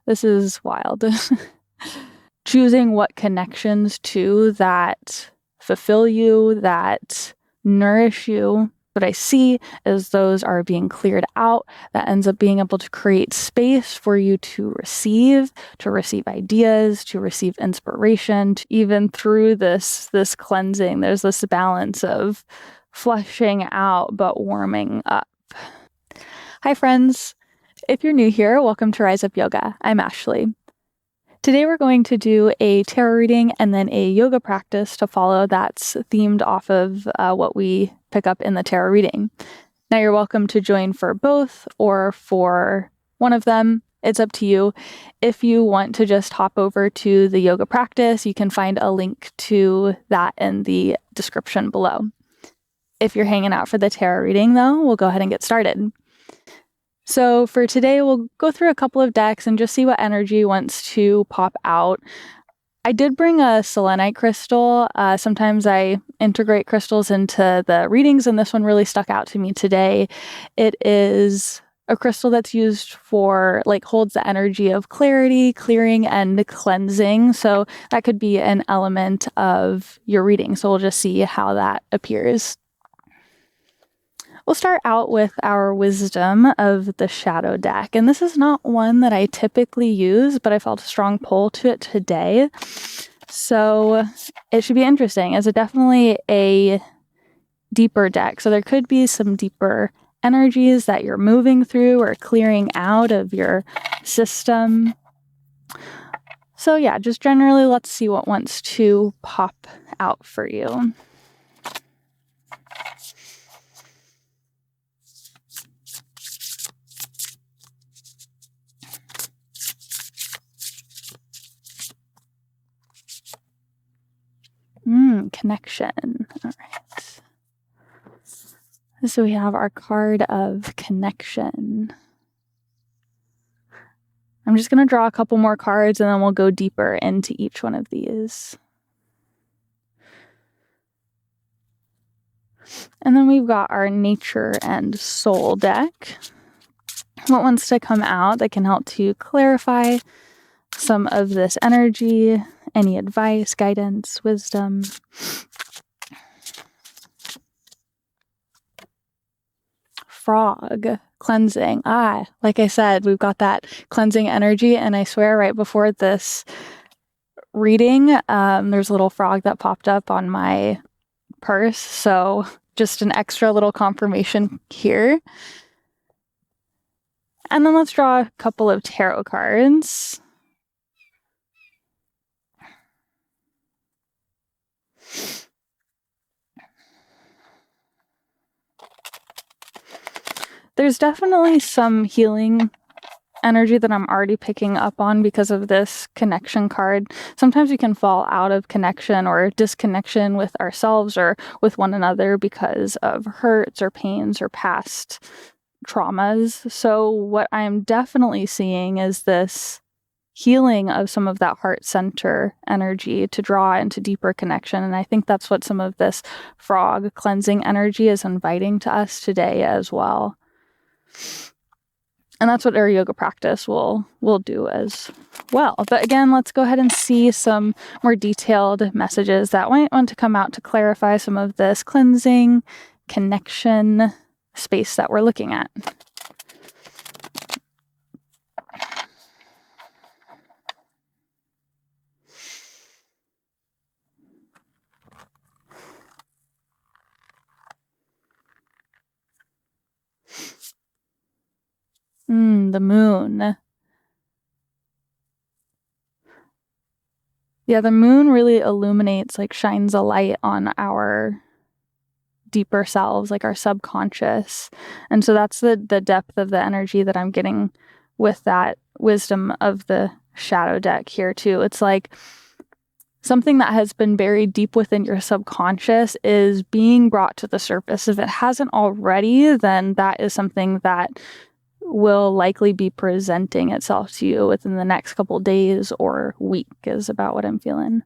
This is wild. Choosing what connections to that fulfill you, that nourish you. What I see is those are being cleared out. That ends up being able to create space for you to receive ideas, to receive inspiration. Even through this cleansing, there's this balance of flushing out but warming up. Hi friends. If you're new here, welcome to Rise Up Yoga. I'm Ashley. Today we're going to do a tarot reading and then a yoga practice to follow that's themed off of what we pick up in the tarot reading. Now you're welcome to join for both or for one of them. It's up to you. If you want to just hop over to the yoga practice, you can find a link to that in the description below. If you're hanging out for the tarot reading though, we'll go ahead and get started. So for today, we'll go through a couple of decks and just see what energy wants to pop out. I did bring a selenite crystal. Sometimes I integrate crystals into the readings, and this one really stuck out to me today. It is a crystal that's used for, holds the energy of clarity, clearing, and cleansing. So that could be an element of your reading. So we'll just see how that appears. We'll start out with our Wisdom of the Shadow deck. And this is not one that I typically use, but I felt a strong pull to it today. So it should be interesting. It's definitely a deeper deck. So there could be some deeper energies that you're moving through or clearing out of your system. So yeah, just generally let's see what wants to pop out for you. Connection. All right. So we have our card of connection. I'm just going to draw a couple more cards and then we'll go deeper into each one of these. And then we've got our nature and soul deck. What wants to come out that can help to clarify some of this energy, any advice, guidance, wisdom. Frog, cleansing. Like I said, we've got that cleansing energy, and I swear right before this reading, there's a little frog that popped up on my purse, so just an extra little confirmation here. And then let's draw a couple of tarot cards. There's definitely some healing energy that I'm already picking up on because of this connection card. Sometimes we can fall out of connection or disconnection with ourselves or with one another because of hurts or pains or past traumas. So what I'm definitely seeing is this healing of some of that heart center energy to draw into deeper connection. And I think that's what some of this frog cleansing energy is inviting to us today as well. And that's what our yoga practice will do as well. But again, let's go ahead and see some more detailed messages that might want to come out to clarify some of this cleansing, connection space that we're looking at. The moon. Yeah, the moon really illuminates, shines a light on our deeper selves, our subconscious. And so that's the depth of the energy that I'm getting with that Wisdom of the Shadow deck here too. It's like something that has been buried deep within your subconscious is being brought to the surface. If it hasn't already, then that is something that will likely be presenting itself to you within the next couple days or week is about what I'm feeling.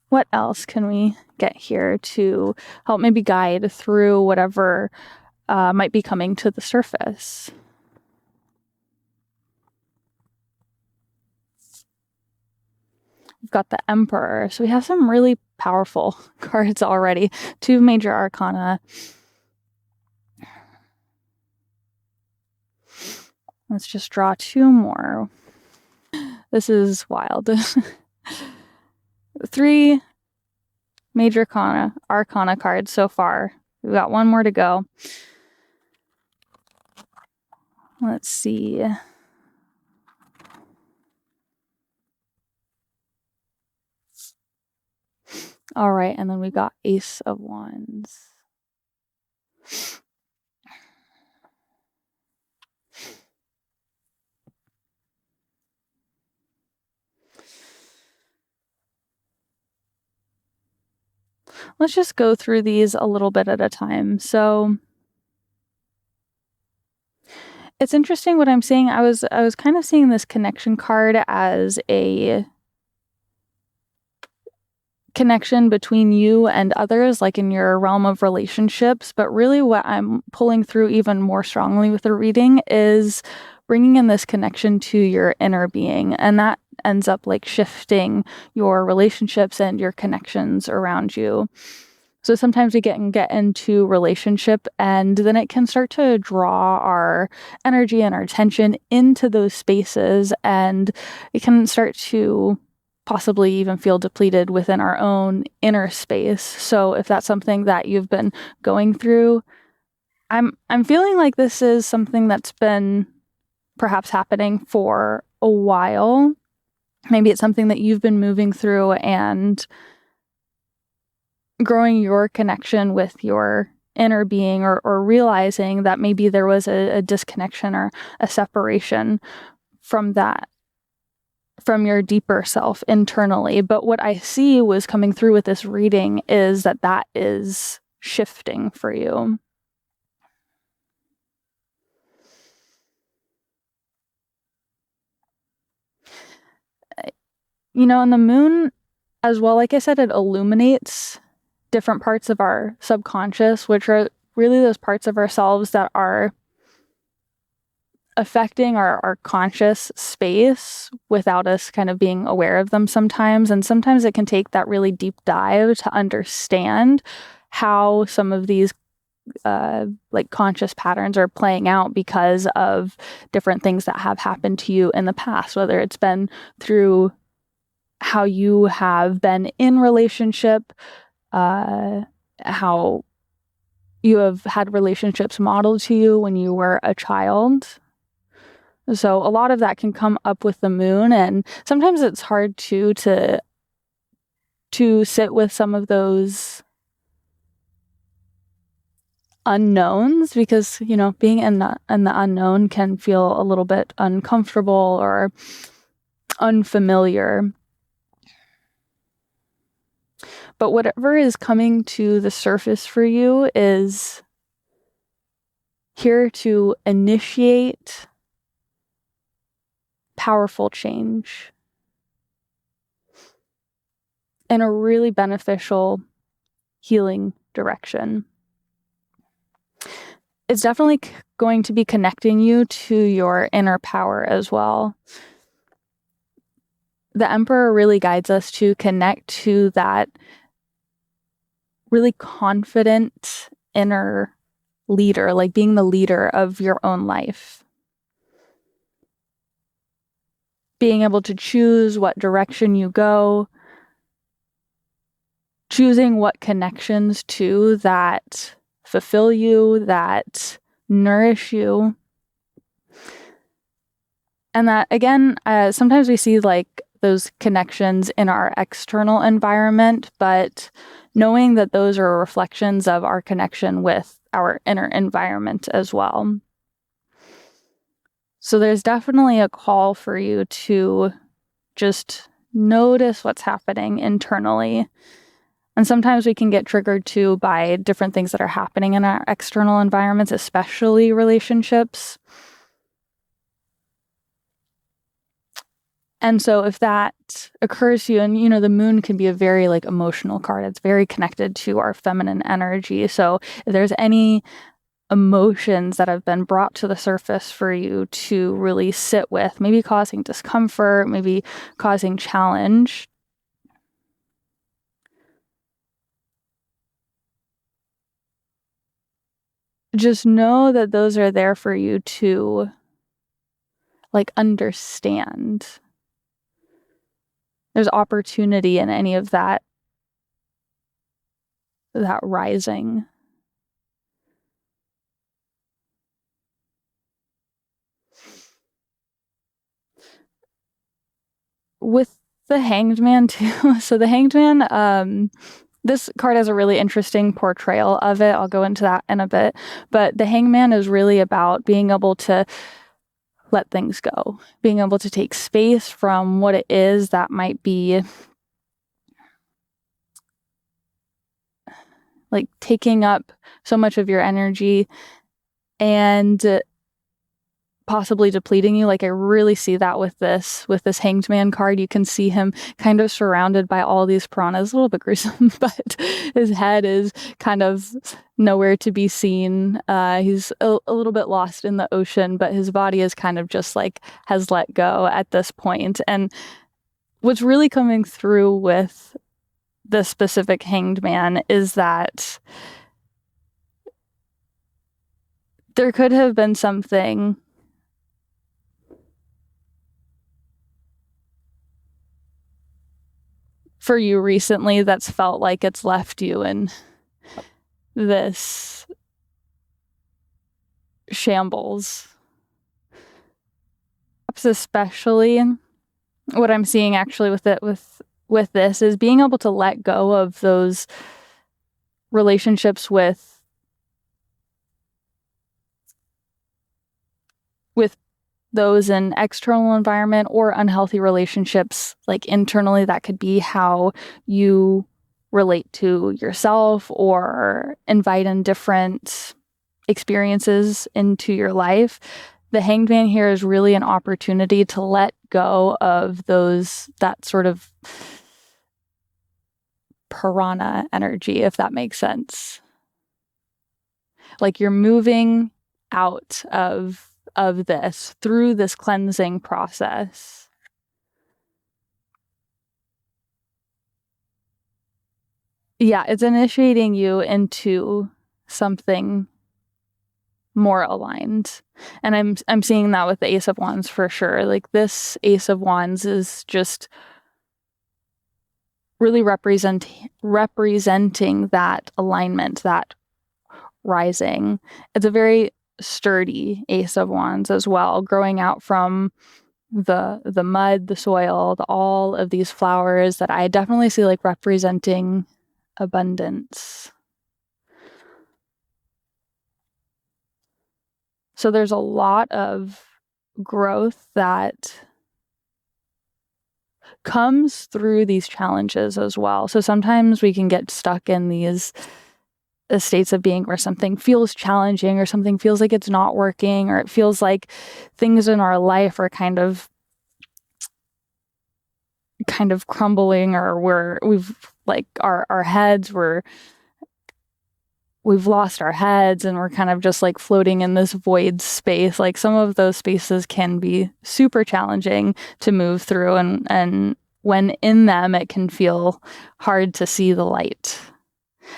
What else can we get here to help maybe guide through whatever might be coming to the surface? We've got the Emperor. So we have some really powerful cards already. 2 major arcana. Let's just draw 2 more. This is wild. 3 major arcana cards so far. We've got 1 more to go. Let's see. All right, and then we got Ace of Wands. Let's just go through these a little bit at a time. So it's interesting what I'm seeing. I was kind of seeing this connection card as a connection between you and others, like in your realm of relationships. But really what I'm pulling through even more strongly with the reading is bringing in this connection to your inner being. And that ends up like shifting your relationships and your connections around you. So sometimes we get into relationship, and then it can start to draw our energy and our attention into those spaces, and it can start to possibly even feel depleted within our own inner space. So if that's something that you've been going through, I'm feeling like this is something that's been perhaps happening for a while. Maybe it's something that you've been moving through and growing your connection with your inner being, or realizing that maybe there was a disconnection or a separation from that, from your deeper self internally. But what I see was coming through with this reading is that that is shifting for you. And the moon as well, like I said, it illuminates different parts of our subconscious, which are really those parts of ourselves that are affecting our conscious space without us kind of being aware of them sometimes. And sometimes it can take that really deep dive to understand how some of these like conscious patterns are playing out because of different things that have happened to you in the past, whether it's been through how you have been in relationship, how you have had relationships modeled to you when you were a child. So a lot of that can come up with the moon, and sometimes it's hard to sit with some of those unknowns, because being in the unknown can feel a little bit uncomfortable or unfamiliar. But whatever is coming to the surface for you is here to initiate powerful change in a really beneficial healing direction. It's definitely going to be connecting you to your inner power as well. The Emperor really guides us to connect to that really confident inner leader, like being the leader of your own life. Being able to choose what direction you go, choosing what connections to that fulfill you, that nourish you. And that, again, sometimes we see like those connections in our external environment, but knowing that those are reflections of our connection with our inner environment as well. So there's definitely a call for you to just notice what's happening internally. And sometimes we can get triggered too by different things that are happening in our external environments, especially relationships. And so if that occurs to you, and the moon can be a very like emotional card. It's very connected to our feminine energy. So if there's any emotions that have been brought to the surface for you to really sit with, maybe causing discomfort, maybe causing challenge, just know that those are there for you to like understand. There's opportunity in any of that rising. With the Hanged Man too. So the Hanged Man, this card has a really interesting portrayal of it. I'll go into that in a bit. But the Hanged Man is really about being able to let things go, being able to take space from what it is that might be like taking up so much of your energy and possibly depleting you. Like I really see that with this Hanged Man card. You can see him kind of surrounded by all these piranhas. A little bit gruesome, but his head is kind of nowhere to be seen. He's a little bit lost in the ocean, but his body is kind of just like has let go at this point. And what's really coming through with the specific Hanged Man is that there could have been something for you recently that's felt like it's left you in this shambles. Especially what I'm seeing actually with this is being able to let go of those relationships with those in external environment or unhealthy relationships like internally. That could be how you relate to yourself or invite in different experiences into your life. The Hanged Man here is really an opportunity to let go of that sort of piranha energy, if that makes sense. Like you're moving out of this through this cleansing process. Yeah, it's initiating you into something more aligned. And I'm seeing that with the Ace of Wands for sure. Like this Ace of Wands is just really representing that alignment, that rising. It's a very sturdy Ace of Wands as well, growing out from the mud, the soil, all of these flowers that I definitely see like representing abundance. So there's a lot of growth that comes through these challenges as well. So sometimes we can get stuck in these states of being where something feels challenging or something feels like it's not working, or it feels like things in our life are kind of crumbling, or we've like our heads we've lost our heads and we're kind of just like floating in this void space. Like some of those spaces can be super challenging to move through, and when in them it can feel hard to see the light.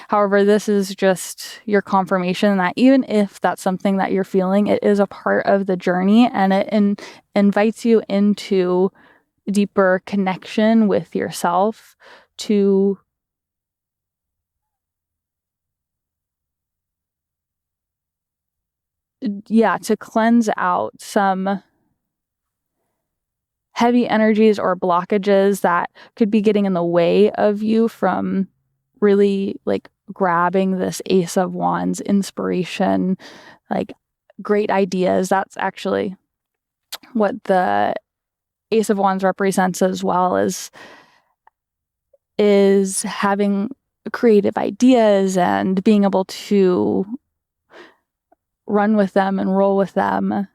However, this is just your confirmation that even if that's something that you're feeling, it is a part of the journey, and it invites you into deeper connection with yourself to cleanse out some heavy energies or blockages that could be getting in the way of you from really like grabbing this Ace of Wands inspiration, like great ideas. That's actually what the Ace of Wands represents as well, is having creative ideas and being able to run with them and roll with them.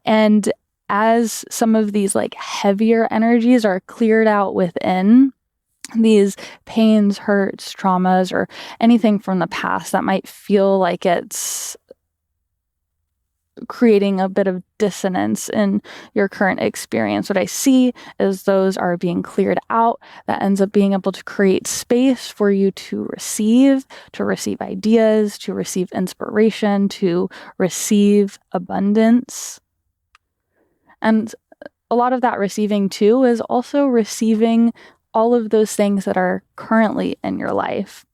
And as some of these like heavier energies are cleared out within, these pains, hurts, traumas, or anything from the past that might feel like it's creating a bit of dissonance in your current experience. What I see is those are being cleared out. That ends up being able to create space for you to receive ideas, to receive inspiration, to receive abundance. And a lot of that receiving too is also receiving all of those things that are currently in your life,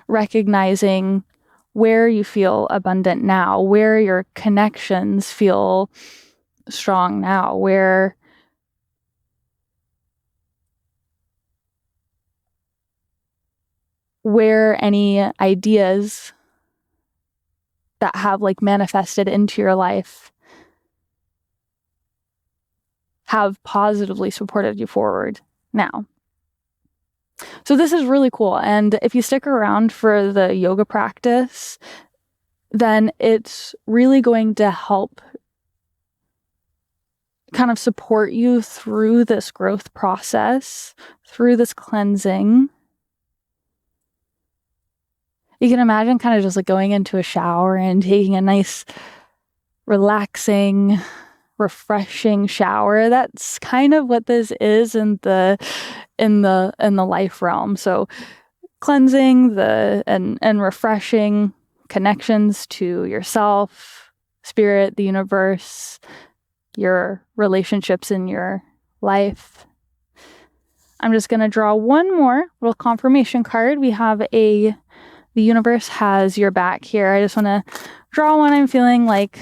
recognizing where you feel abundant now, where your connections feel strong now, where any ideas that have like manifested into your life have positively supported you forward now. So this is really cool. And if you stick around for the yoga practice, then it's really going to help kind of support you through this growth process, through this cleansing. You can imagine kind of just like going into a shower and taking a nice, relaxing, refreshing shower. That's kind of what this is in the life realm. So cleansing and refreshing connections to yourself, spirit, the universe, your relationships in your life. I'm just going to draw one more little confirmation card. We have the universe has your back here. I just want to draw one. I'm feeling like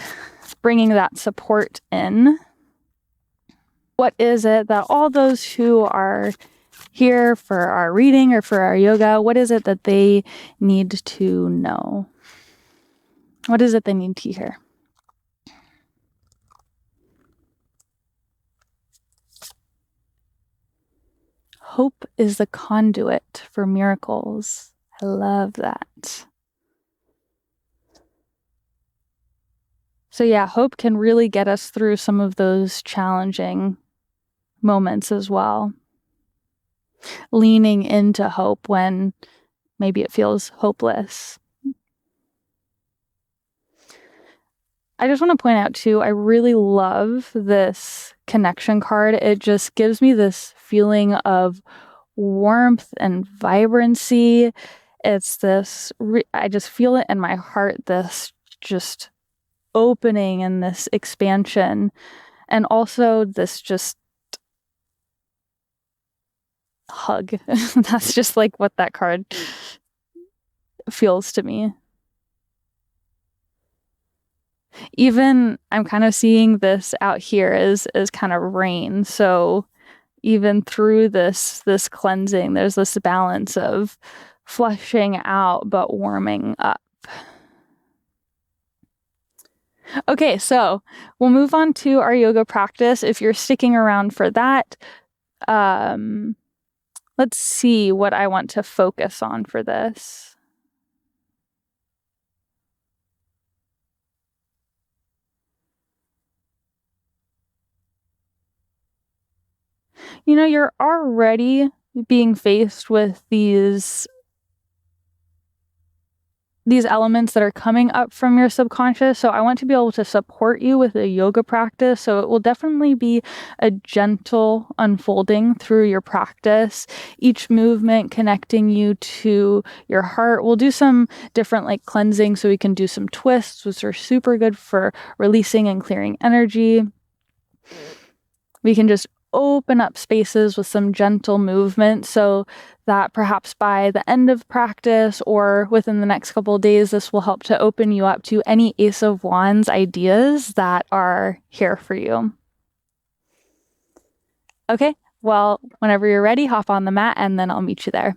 bringing that support in. What is it that all those who are here for our reading or for our yoga, what is it that they need to know? What is it they need to hear? Hope is the conduit for miracles. I love that. So yeah, hope can really get us through some of those challenging moments as well. Leaning into hope when maybe it feels hopeless. I just want to point out too, I really love this connection card. It just gives me this feeling of warmth and vibrancy. It's this, I just feel it in my heart, this just opening and this expansion. And also this just hug. That's just like what that card feels to me. Even I'm kind of seeing this out here as kind of rain. So even through this cleansing, there's this balance of flushing out but warming up. Okay, so we'll move on to our yoga practice. If you're sticking around for that, let's see what I want to focus on for this. You know, you're already being faced with these elements that are coming up from your subconscious. So I want to be able to support you with a yoga practice. So it will definitely be a gentle unfolding through your practice. Each movement connecting you to your heart. We'll do some different like cleansing. So we can do some twists, which are super good for releasing and clearing energy. We can just open up spaces with some gentle movement so that perhaps by the end of practice or within the next couple of days, this will help to open you up to any Ace of Wands ideas that are here for you. Okay, well, whenever you're ready, hop on the mat and then I'll meet you there.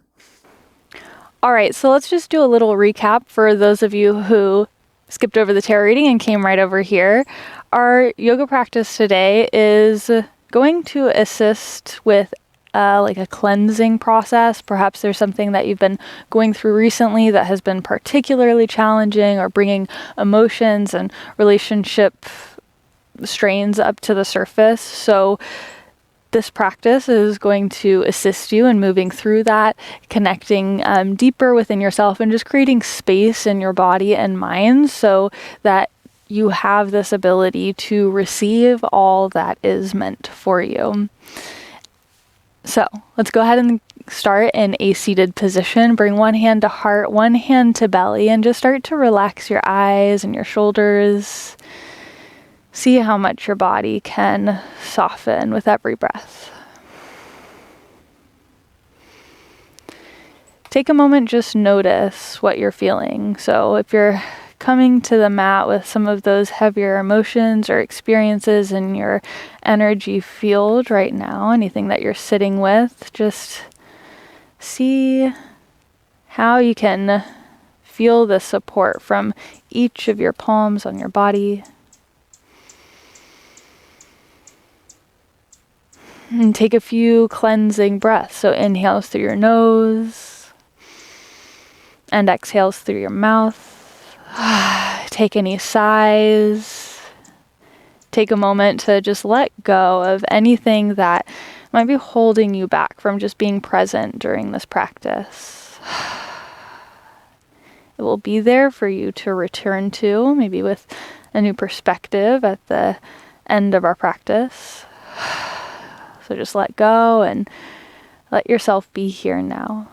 All right, so let's just do a little recap for those of you who skipped over the tarot reading and came right over here. Our yoga practice today is going to assist with like a cleansing process. Perhaps there's something that you've been going through recently that has been particularly challenging or bringing emotions and relationship strains up to the surface. So this practice is going to assist you in moving through that, connecting deeper within yourself and just creating space in your body and mind so that you have this ability to receive all that is meant for you. So let's go ahead and start in a seated position. Bring one hand to heart, one hand to belly, and just start to relax your eyes and your shoulders. See how much your body can soften with every breath. Take a moment, just notice what you're feeling. So if you're coming to the mat with some of those heavier emotions or experiences in your energy field right now, anything that you're sitting with, just see how you can feel the support from each of your palms on your body. And take a few cleansing breaths. So inhales through your nose and exhales through your mouth. Take any sighs. Take a moment to just let go of anything that might be holding you back from just being present during this practice. It will be there for you to return to, maybe with a new perspective at the end of our practice. So just let go and let yourself be here now.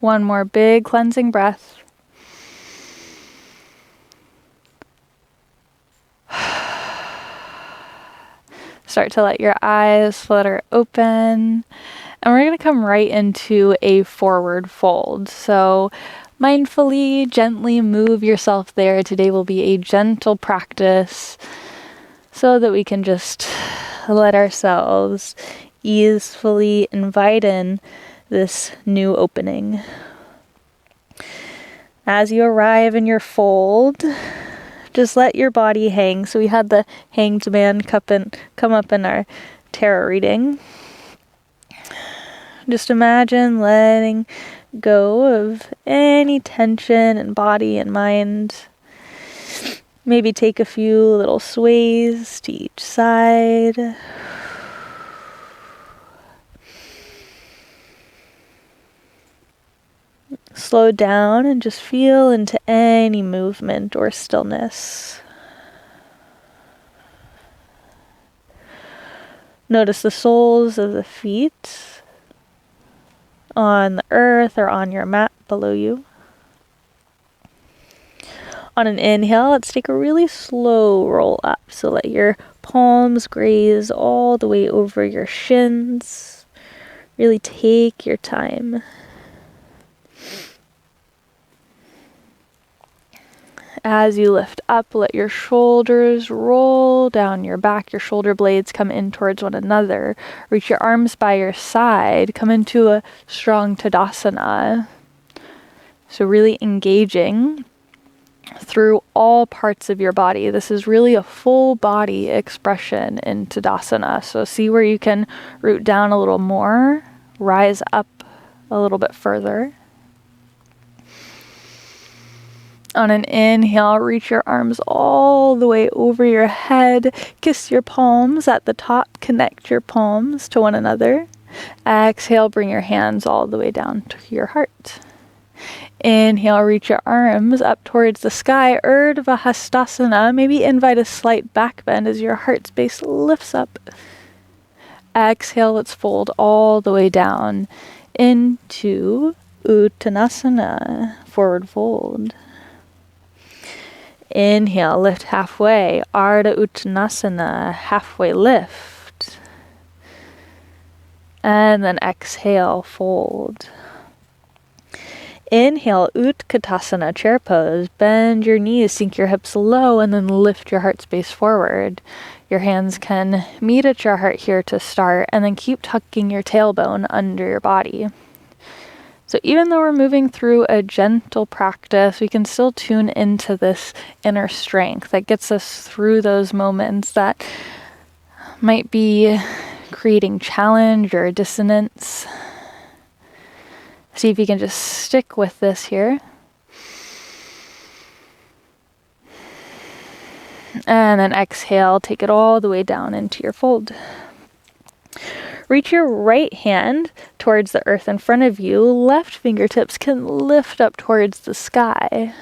One more big cleansing breath. Start to let your eyes flutter open. And we're going to come right into a forward fold. So mindfully, gently move yourself there. Today will be a gentle practice so that we can just let ourselves easefully invite in this new opening. As you arrive in your fold, just let your body hang. So we had the hanged man come up in our tarot reading. Just imagine letting go of any tension in body and mind. Maybe take a few little sways to each side. Slow down and just feel into any movement or stillness. Notice the soles of the feet on the earth or on your mat below you. On an inhale, let's take a really slow roll up. So let your palms graze all the way over your shins. Really take your time. As you lift up, let your shoulders roll down your back. Your shoulder blades come in towards one another. Reach your arms by your side. Come into a strong Tadasana. So really engaging through all parts of your body. This is really a full body expression in Tadasana. So see where you can root down a little more, rise up a little bit further. On an inhale, reach your arms all the way over your head. Kiss your palms at the top. Connect your palms to one another. Exhale, bring your hands all the way down to your heart. Inhale, reach your arms up towards the sky. Urdhva Hastasana. Maybe invite a slight back bend as your heart space lifts up. Exhale, let's fold all the way down into Uttanasana, forward fold. Inhale, lift halfway. Ardha Uttanasana, halfway lift. And then exhale, fold. Inhale, Utkatasana, chair pose. Bend your knees, sink your hips low, and then lift your heart space forward. Your hands can meet at your heart here to start, and then keep tucking your tailbone under your body. So even though we're moving through a gentle practice, we can still tune into this inner strength that gets us through those moments that might be creating challenge or dissonance. See if you can just stick with this here. And then exhale, take it all the way down into your fold. Reach your right hand towards the earth in front of you. Left fingertips can lift up towards the sky.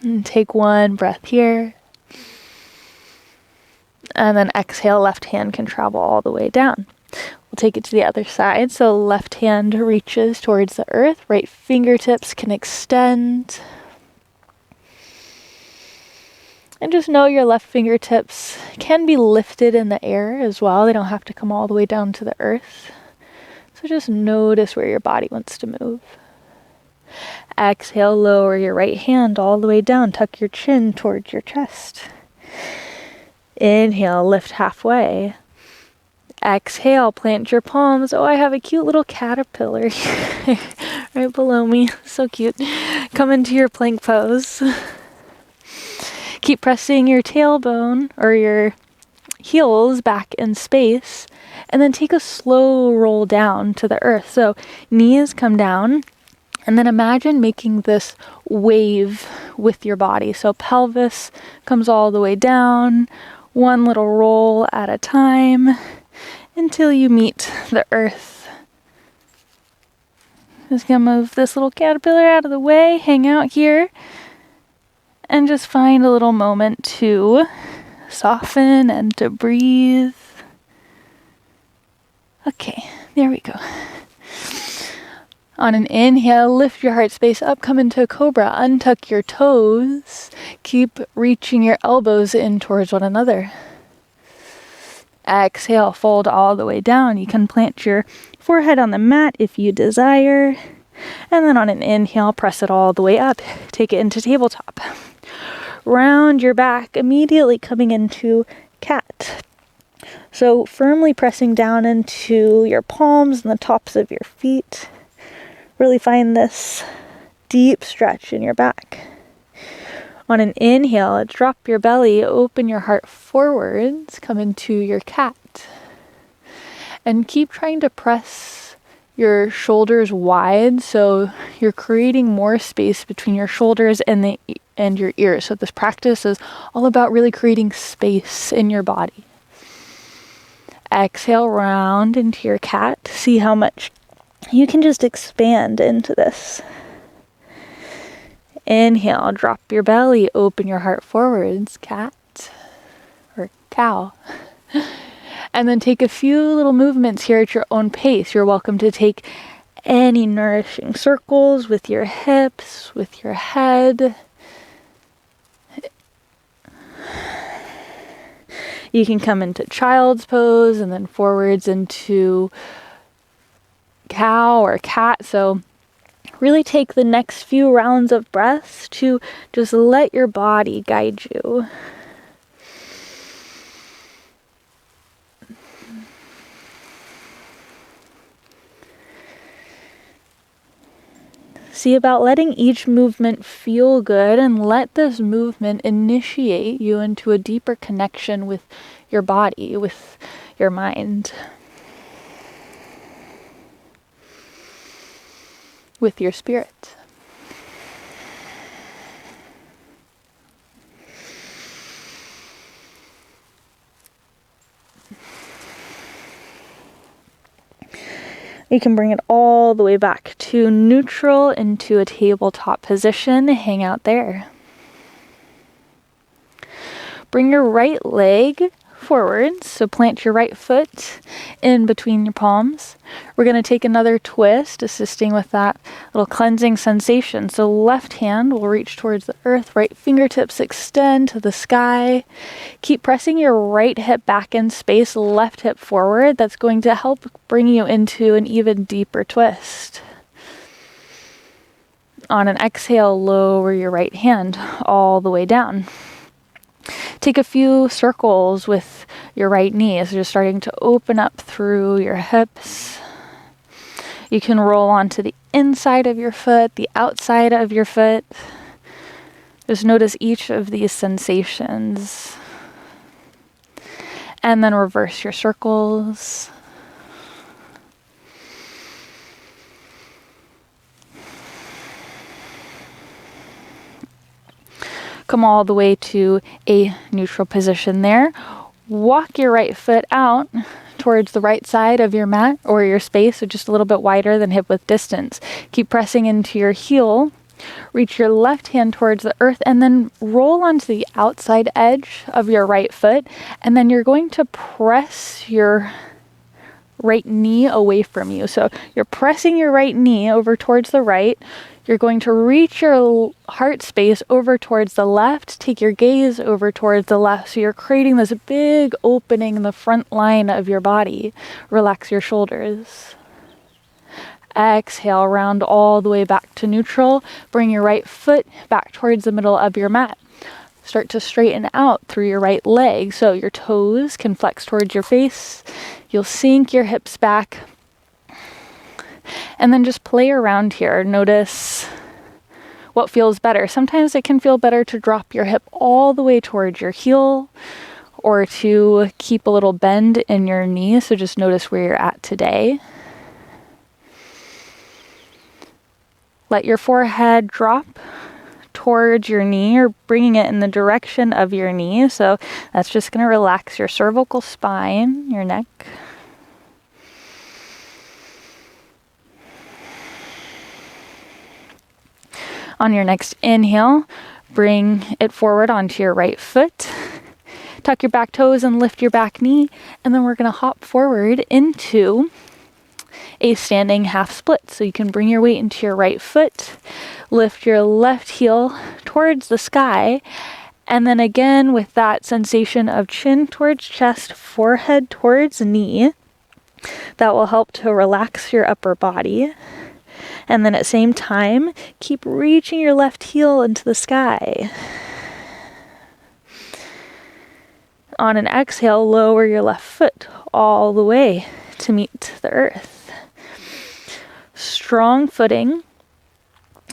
And take one breath here. And then exhale, left hand can travel all the way down. We'll take it to the other side. So left hand reaches towards the earth. Right fingertips can extend. And just know your left fingertips can be lifted in the air as well. They don't have to come all the way down to the earth. So just notice where your body wants to move. Exhale, lower your right hand all the way down. Tuck your chin towards your chest. Inhale, lift halfway. Exhale, plant your palms. Oh, I have a cute little caterpillar right below me. So cute. Come into your plank pose. Keep pressing your tailbone or your heels back in space, and then take a slow roll down to the earth. So knees come down, and then imagine making this wave with your body. So pelvis comes all the way down, one little roll at a time, until you meet the earth. Just gonna move this little caterpillar out of the way, hang out here, and just find a little moment to soften and to breathe. Okay, there we go. On an inhale, lift your heart space up, come into a cobra, untuck your toes, keep reaching your elbows in towards one another. Exhale, fold all the way down. You can plant your forehead on the mat if you desire. And then on an inhale, press it all the way up. Take it into tabletop. Round your back, immediately coming into cat. So firmly pressing down into your palms and the tops of your feet. Really find this deep stretch in your back. On an inhale, drop your belly, open your heart forwards, come into your cat. And keep trying to press your shoulders wide, so you're creating more space between your shoulders and your ears. So this practice is all about really creating space in your body. Exhale, round into your cat. See how much you can just expand into this. Inhale, drop your belly, open your heart forwards, cat or cow. And then take a few little movements here at your own pace. You're welcome to take any nourishing circles with your hips, with your head. You can come into child's pose and then forwards into cow or cat. So really take the next few rounds of breaths to just let your body guide you. See about letting each movement feel good, and let this movement initiate you into a deeper connection with your body, with your mind, with your spirit. You can bring it all the way back to neutral into a tabletop position. Hang out there. Bring your right leg forwards, so plant your right foot in between your palms. We're going to take another twist, assisting with that little cleansing sensation. So left hand will reach towards the earth, right fingertips extend to the sky. Keep pressing your right hip back in space, left hip forward. That's going to help bring you into an even deeper twist. On an exhale, lower your right hand all the way down. Take a few circles with your right knee as you're starting to open up through your hips. You can roll onto the inside of your foot, the outside of your foot. Just notice each of these sensations. And then reverse your circles. Come all the way to a neutral position there. Walk your right foot out towards the right side of your mat or your space, so just a little bit wider than hip width distance. Keep pressing into your heel. Reach your left hand towards the earth and then roll onto the outside edge of your right foot. And then you're going to press your right knee away from you. So you're pressing your right knee over towards the right. You're going to reach your heart space over towards the left. Take your gaze over towards the left. So you're creating this big opening in the front line of your body. Relax your shoulders. Exhale, round all the way back to neutral. Bring your right foot back towards the middle of your mat. Start to straighten out through your right leg so your toes can flex towards your face. You'll sink your hips back. And then just play around here. Notice what feels better. Sometimes it can feel better to drop your hip all the way towards your heel or to keep a little bend in your knee. So just notice where you're at today. Let your forehead drop towards your knee or bringing it in the direction of your knee. So that's just going to relax your cervical spine, your neck. On your next inhale, bring it forward onto your right foot. Tuck your back toes and lift your back knee. And then we're going to hop forward into a standing half split. So you can bring your weight into your right foot, lift your left heel towards the sky, and then again with that sensation of chin towards chest, forehead towards knee, that will help to relax your upper body. And then at the same time, keep reaching your left heel into the sky. On an exhale, lower your left foot all the way to meet the earth. Strong footing.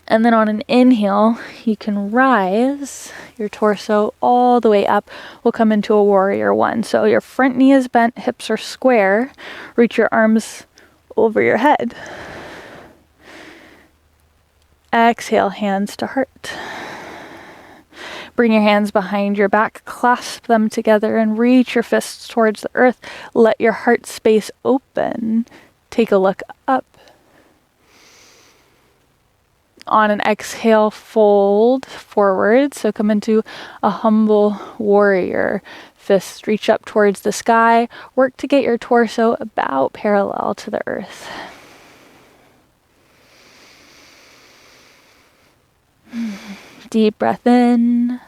And then on an inhale, you can rise your torso all the way up. We'll come into a warrior one. So your front knee is bent, hips are square. Reach your arms over your head. Exhale, hands to heart. Bring your hands behind your back, clasp them together, and reach your fists towards the earth. Let your heart space open. Take a look up. On an exhale, fold forward. So come into a humble warrior. Fists reach up towards the sky. Work to get your torso about parallel to the earth. Deep breath in.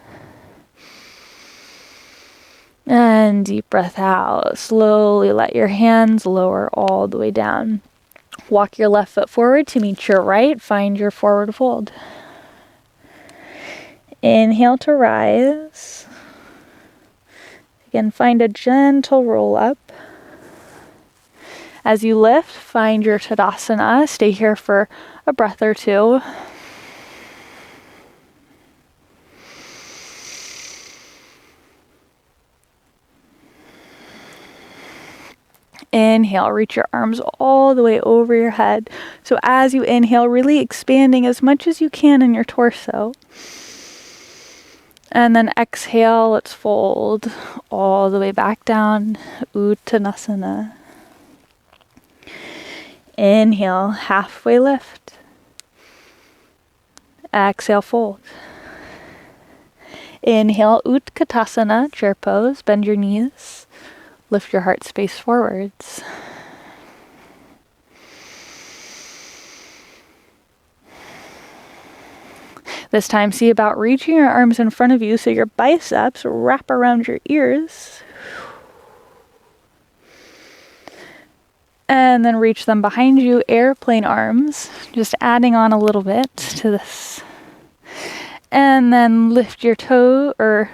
And deep breath out. Slowly let your hands lower all the way down. Walk your left foot forward to meet your right. Find your forward fold. Inhale to rise. Again, find a gentle roll up. As you lift, find your Tadasana. Stay here for a breath or two. Inhale, reach your arms all the way over your head. So as you inhale, really expanding as much as you can in your torso. And then exhale, let's fold all the way back down, Uttanasana. Inhale, halfway lift. Exhale, fold. Inhale, Utkatasana, chair pose, bend your knees. Lift your heart space forwards. This time, see about reaching your arms in front of you so your biceps wrap around your ears. And then reach them behind you, airplane arms, just adding on a little bit to this. And then lift your toe, or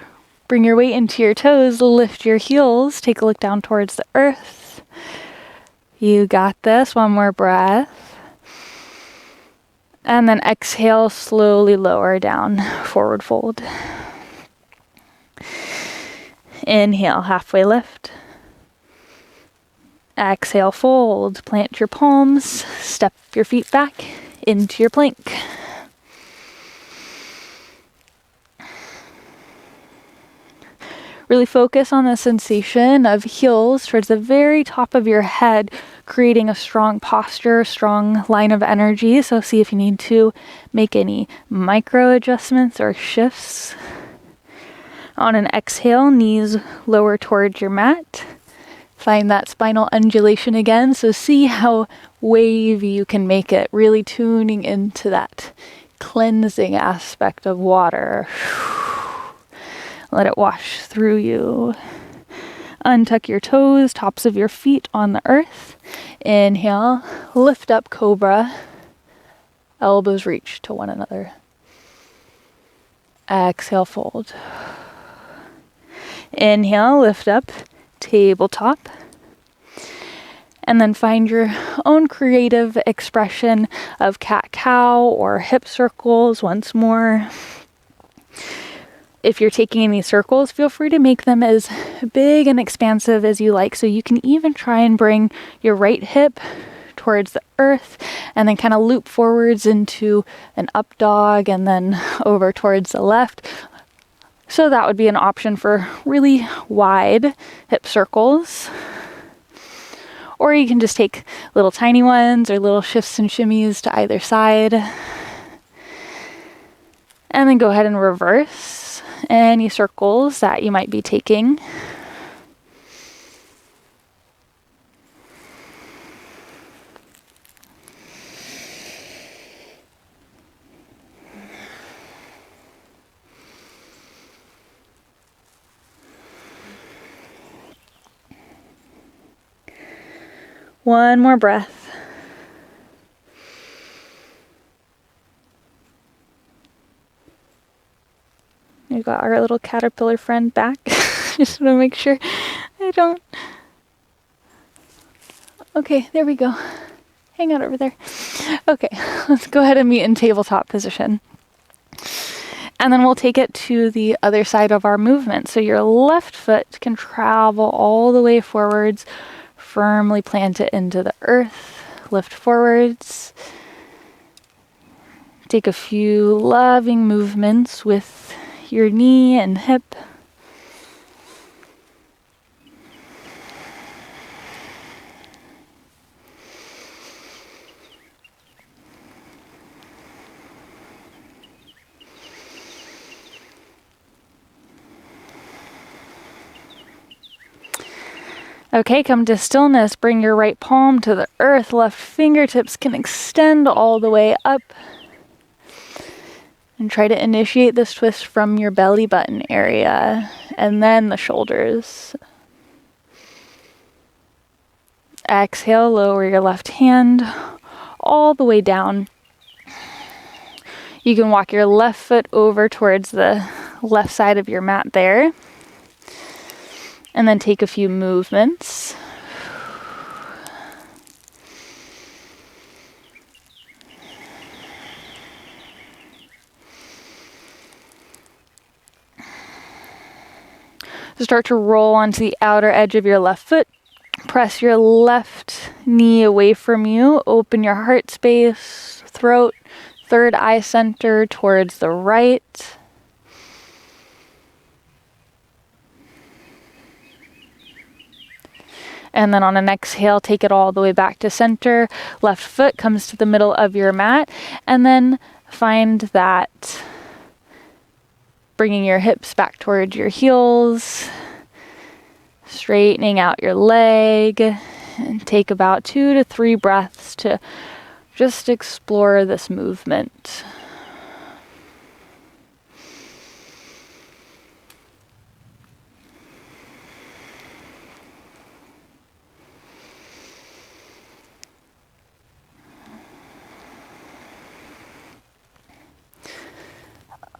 bring your weight into your toes, lift your heels, take a look down towards the earth. You got this. One more breath. And then exhale, slowly lower down, forward fold. Inhale, halfway lift. Exhale, fold. Plant your palms, step your feet back into your plank. Really focus on the sensation of heels towards the very top of your head, creating a strong posture, strong line of energy. So see if you need to make any micro adjustments or shifts. On an exhale, knees lower towards your mat. Find that spinal undulation again. So see how wavy you can make it, really tuning into that cleansing aspect of water. Let it wash through you. Untuck your toes, tops of your feet on the earth. Inhale, lift up cobra. Elbows reach to one another. Exhale, fold. Inhale, lift up, tabletop. And then find your own creative expression of cat-cow or hip circles once more. If you're taking any circles, feel free to make them as big and expansive as you like. So you can even try and bring your right hip towards the earth and then kind of loop forwards into an up dog and then over towards the left. So that would be an option for really wide hip circles. Or you can just take little tiny ones or little shifts and shimmies to either side. And then go ahead and reverse any circles that you might be taking. One more breath. We've got our little caterpillar friend back. Just want to make sure I don't. Okay, there we go. Hang out over there. Okay, let's go ahead and meet in tabletop position. And then we'll take it to the other side of our movement. So your left foot can travel all the way forwards, firmly plant it into the earth, lift forwards. Take a few loving movements with your knee and hip. Okay, come to stillness. Bring your right palm to the earth. Left fingertips can extend all the way up. And try to initiate this twist from your belly button area and then the shoulders. Exhale, lower your left hand all the way down. You can walk your left foot over towards the left side of your mat there. And then take a few movements. Start to roll onto the outer edge of your left foot. Press your left knee away from you. Open your heart space, throat, third eye center towards the right. And then on an exhale, take it all the way back to center. Left foot comes to the middle of your mat. And then find that bringing your hips back towards your heels, straightening out your leg, and take about 2 to 3 breaths to just explore this movement.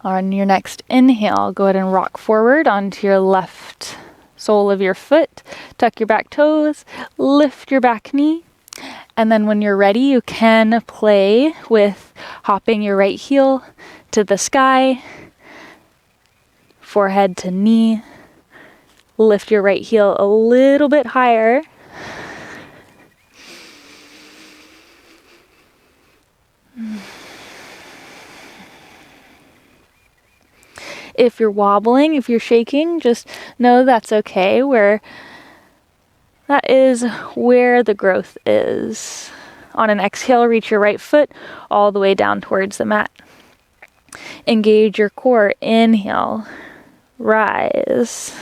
On your next inhale, go ahead and rock forward onto your left sole of your foot. Tuck your back toes, lift your back knee. And then when you're ready, you can play with hopping your right heel to the sky, forehead to knee. Lift your right heel a little bit higher. If you're wobbling, if you're shaking, just know that's okay. That is where the growth is. On an exhale, reach your right foot all the way down towards the mat. Engage your core. Inhale, rise.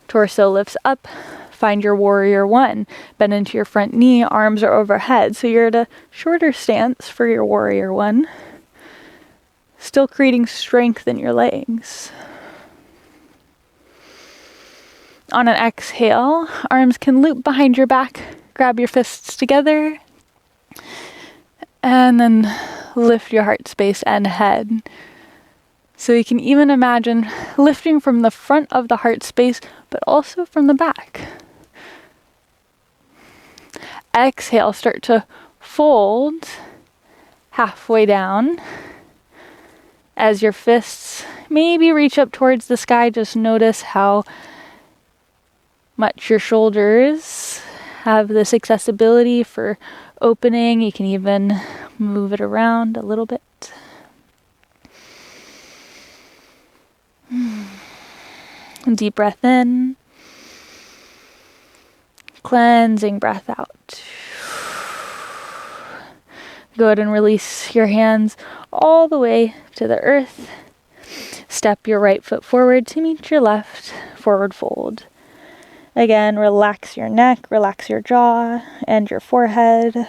Torso lifts up. Find your warrior one. Bend into your front knee, arms are overhead. So you're at a shorter stance for your warrior one. Still creating strength in your legs. On an exhale, arms can loop behind your back. Grab your fists together. And then lift your heart space and head. So you can even imagine lifting from the front of the heart space, but also from the back. Exhale, start to fold halfway down. As your fists maybe reach up towards the sky, just notice how much your shoulders have this accessibility for opening. You can even move it around a little bit. Deep breath in. Cleansing breath out. Go ahead and release your hands all the way to the earth. Step your right foot forward to meet your left. Forward fold. Again, relax your neck, relax your jaw and your forehead.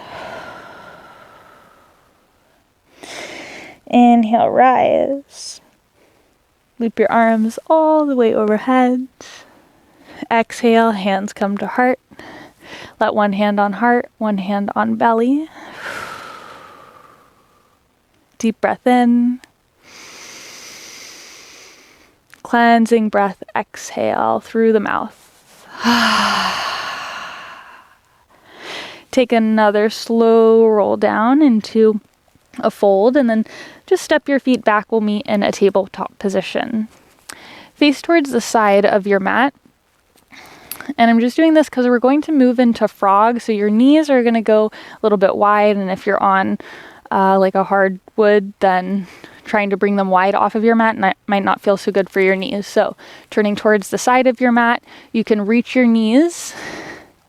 Inhale, rise. Loop your arms all the way overhead. Exhale, hands come to heart. Let one hand on heart, one hand on belly. Deep breath in. Cleansing breath, exhale through the mouth. Take another slow roll down into a fold, and then just step your feet back. We'll meet in a tabletop position. Face towards the side of your mat. And I'm just doing this because we're going to move into frog. So your knees are going to go a little bit wide. And if you're on like a hard wood, then trying to bring them wide off of your mat might not feel so good for your knees. So turning towards the side of your mat, you can reach your knees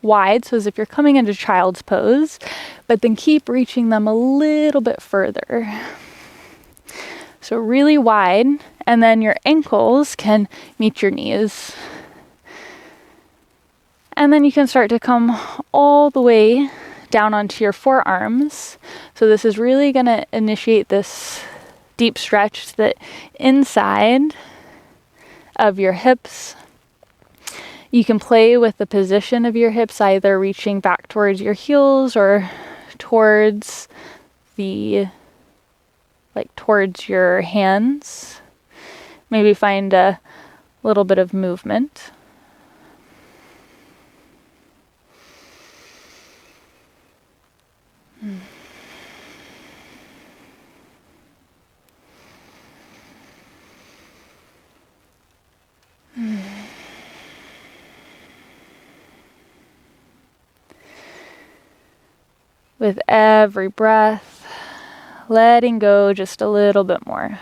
wide, so as if you're coming into child's pose, but then keep reaching them a little bit further. So really wide, and then your ankles can meet your knees. And then you can start to come all the way down onto your forearms. So this is really going to initiate this deep stretch to the inside of your hips. You can play with the position of your hips, either reaching back towards your heels or towards towards your hands. Maybe find a little bit of movement. With every breath, letting go just a little bit more.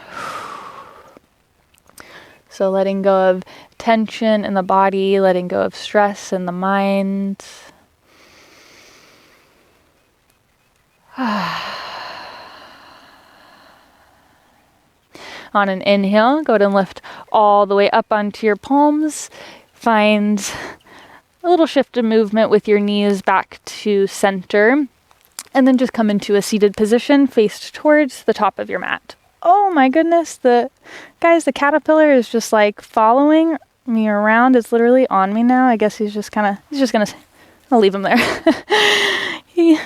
So letting go of tension in the body, letting go of stress in the mind. On an inhale, go ahead and lift all the way up onto your palms. Find a little shift of movement with your knees back to center. And then just come into a seated position, faced towards the top of your mat. Oh my goodness, the caterpillar is just like following me around. It's literally on me now. I guess he's just gonna, I'll leave him there. I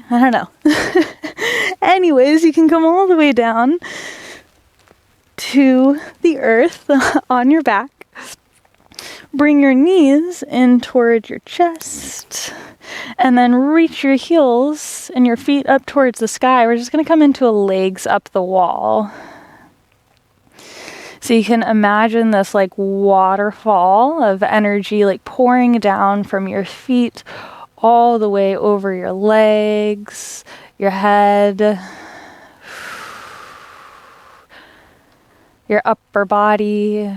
don't know. Anyways, you can come all the way down to the earth on your back. Bring your knees in toward your chest. And then reach your heels and your feet up towards the sky. We're just going to come into a legs up the wall. So you can imagine this like waterfall of energy like pouring down from your feet all the way over your legs, your head. your upper body.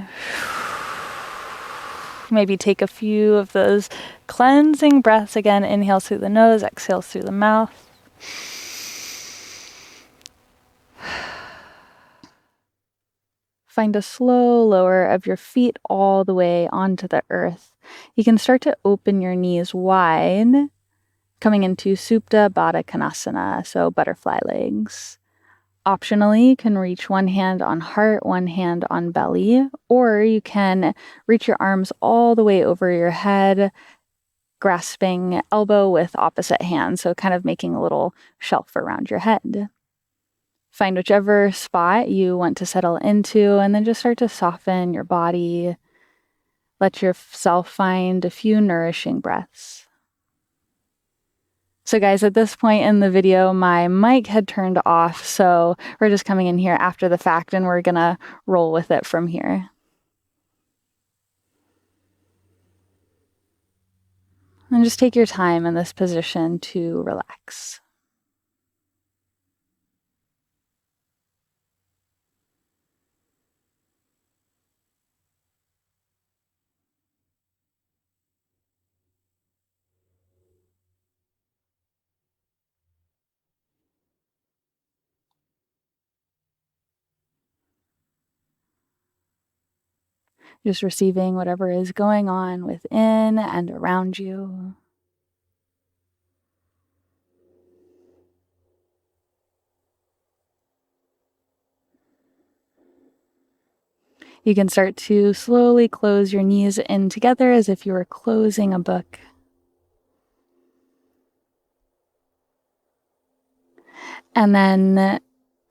Maybe take a few of those cleansing breaths again. Inhale through the nose, exhale through the mouth. Find a slow lower of your feet all the way onto the earth. You can start to open your knees wide, coming into Supta Baddha Konasana, so butterfly legs. Optionally, you can reach one hand on heart, one hand on belly, or you can reach your arms all the way over your head, grasping elbow with opposite hand, so kind of making a little shelf around your head. Find whichever spot you want to settle into, and then just start to soften your body. Let yourself find a few nourishing breaths. So guys, at this point in the video, my mic had turned off, so we're just coming in here after the fact, and we're gonna roll with it from here. And just take your time in this position to relax. Just receiving whatever is going on within and around you. You can start to slowly close your knees in together as if you were closing a book. And then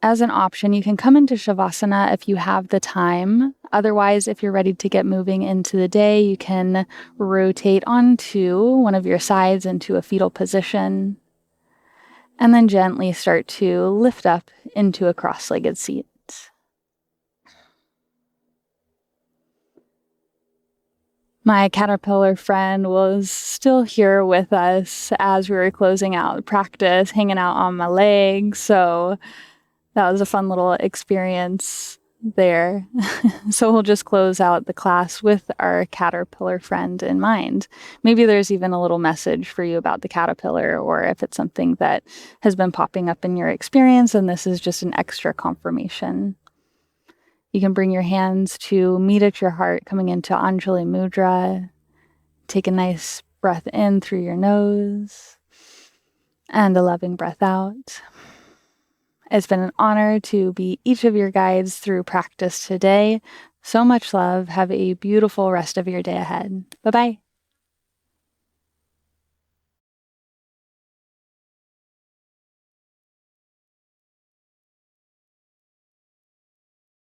as an option, you can come into Shavasana if you have the time. Otherwise, if you're ready to get moving into the day, you can rotate onto one of your sides into a fetal position, and then gently start to lift up into a cross-legged seat. My caterpillar friend was still here with us as we were closing out practice, hanging out on my legs, so that was a fun little experience there. So we'll just close out the class with our caterpillar friend in mind. Maybe there's even a little message for you about the caterpillar, or if it's something that has been popping up in your experience and this is just an extra confirmation. You can bring your hands to meet at your heart, coming into Anjali Mudra. Take a nice breath in through your nose and a loving breath out. It's been an honor to be each of your guides through practice today. So much love. Have a beautiful rest of your day ahead. Bye-bye.